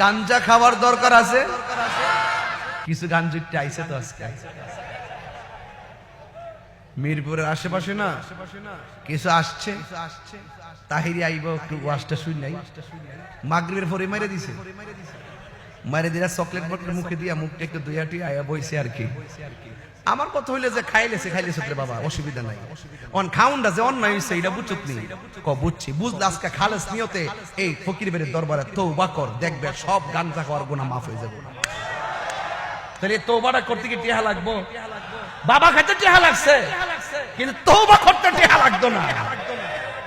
গাঞ্জা খাওয়ার দরকার আছে? কিছু গাঞ্জুকটা আইছে তো আজকে মিরপুরের আশেপাশে না, কিছু আসছে। তাহিরি আইব একটু ওয়াজটা শুন নাই, মাগরিবের পরে মাইরে দিছে, মাইরে দিয়া চকলেট বটলের মুখে দিয়া মুখটা একটু দুইয়াটি আয়া বইছে আর কি। আমার কথা হইলে যে খাইলেছে রে বাবা, অসুবিধা নাই। অন খাউন্ডা যে অন্যায় হইছে এটা বুঝছত নি? বুঝছি, বুঝলে আজকে খালেস নিয়তে এই ফকির বেরের দরবারে তওবা কর, দেখবে সব গাঞ্জা খাওয়ার গুনাহ মাফ হয়ে যাবে। তাহলে তওবাটা করতে কি টিহা লাগবো? বাবা খাইতে টিহা লাগছে, কিন্তু তওবা করতে টিহা লাগতো না।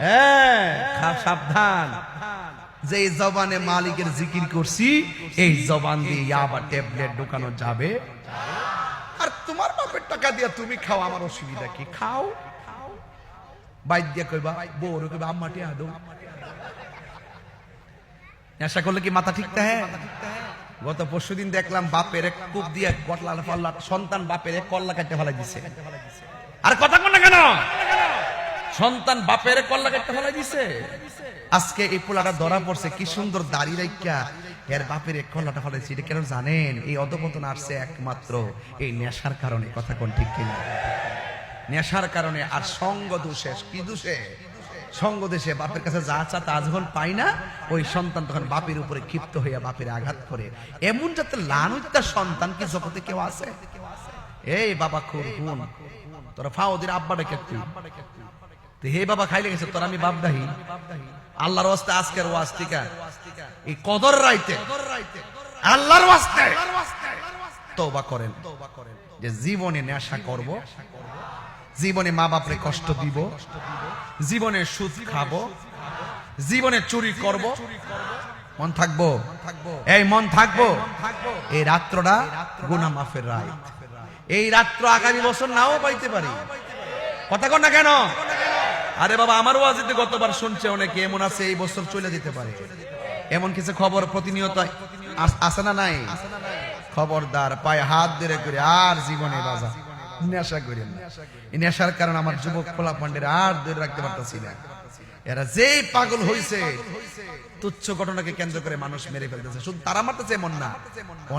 হ্যাঁ, সাবধান, যে জবানে মালিকের জিকির করছি এই জবান দিয়ে ইয়াবা ট্যাবলেট ঢোকানো যাবে। আর তোমার বাপের টাকা দিয়ে তুমি খাও, আমার অসুবিধা কি? খাও, বাইর দিয়ে কইবা, বউরে কইবা আম্মা টিয়া দাও। নেশা করলে কি মাথা ঠিক থাকে? গত পরশুদিন দেখলাম বাপের এক কূপ দিয়ে কটলা পাল্লা সন্তান বাপের এক কল্লা কাটতে ফেলাই দিছে। আর কথা কোন না কেন? সন্তান বাপের কল্লা কাটতে ফেলাই দিছে। আজকে এই পোলাটা ধরা পড়ছে, কি সুন্দর দাড়ি রাইখা এর বাপের এক কল্লাটা ফেলাইছে। এটা কেন জানেন? এই অধপতন আসছে একমাত্র এই নেশার কারণে। কথা কোন ঠিক কিনা? নেশার কারণে। আর সঙ্গ দোষে, কি দোষে? সঙ্গ দেশে বাপের কাছে যা চা তা যখন পাই না, ওই সন্তান তখন বাপের উপরে ক্ষিপ্ত হইয়া বাপের আঘাত করে। এমন যাতে লানুইতা সন্তান কি জগতে কেউ আছে? এই বাবা খুর হুন, তোরা ফাওদের আব্বাটা কে? হে বাবা খাইলে গেছে তোর, আমি বাপ দাহি। আল্লাহর ওয়াস্তে আজকের ওয়াজ থেকে এই কদর রাইতে আল্লাহর ওয়াস্তে তওবা করেন, যে জীবনে নেশা করব, জীবনে মা বাপরে কষ্ট দিব, জীবনে সুদ খাবো, জীবনে চুরি করব। মন থাকবো, এই মন থাকবো। এই রাত্রটা গুনাহ মাফের রাত। এই রাত্র আগামী বছর নাও পাইতে পারি। কথা কন না কেন? আরে বাবা, আমার ওয়াজিতে গতবার শুনছে অনেকে, এমন আছে এই বছর চলে যেতে পারে। এমন কিছু খবর প্রতিনিয়ত আসে না নাই? খবরদার, পায়ে হাত ধরে করে আর জীবনে বাজা নেশা করেন না। এই নেশার কারণে আমার যুবক খোলা পান্ডের আর ধরে রাখতে পারতেছি না। এরা যেই পাগল হইছে, তুচ্ছ ঘটনাকে কেন্দ্র করে মানুষ মেরে ফেলতেছে। শুধু তারা মারতেছে এমন না,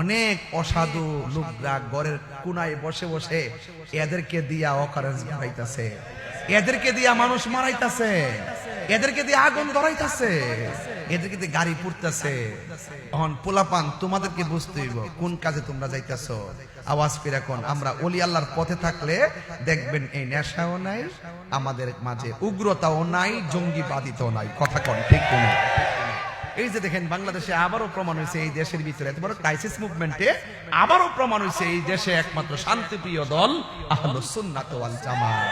অনেক অসাধু লোকরা ঘরের কোনায় বসে বসে এদেরকে দিয়া অকারেন্স বাড়াইতেছে, এদেরকে দিয়া মানুষ মারাইতেছে, এদেরকে দিয়ে আগুন ধরাইতেছে, এদেরকে দিয়ে গাড়ি পুড়তেছে। এখন পোলাপান তোমাদেরকে বুঝতে হইব কোন কাজে তোমরা যাইতেছো। আওয়াজ ফিরা কোন, আমরা ওলি আল্লাহর পথে থাকলে দেখবেন এই নেশাও নাই, আমাদের মাঝে উগ্রতাও নাই, জঙ্গিবাদিতাও নাই। কথা কোন ঠিক কোন? এই যে দেখেন বাংলাদেশে আবারও প্রমাণ হয়েছে, এই দেশের ভিতরে এত বড় ক্রাইসিস মুভমেন্টে আবারও প্রমাণ হয়েছে এই দেশে একমাত্র শান্তিপ্রিয় দল আহলুস সুন্নাত ওয়াল জামাত।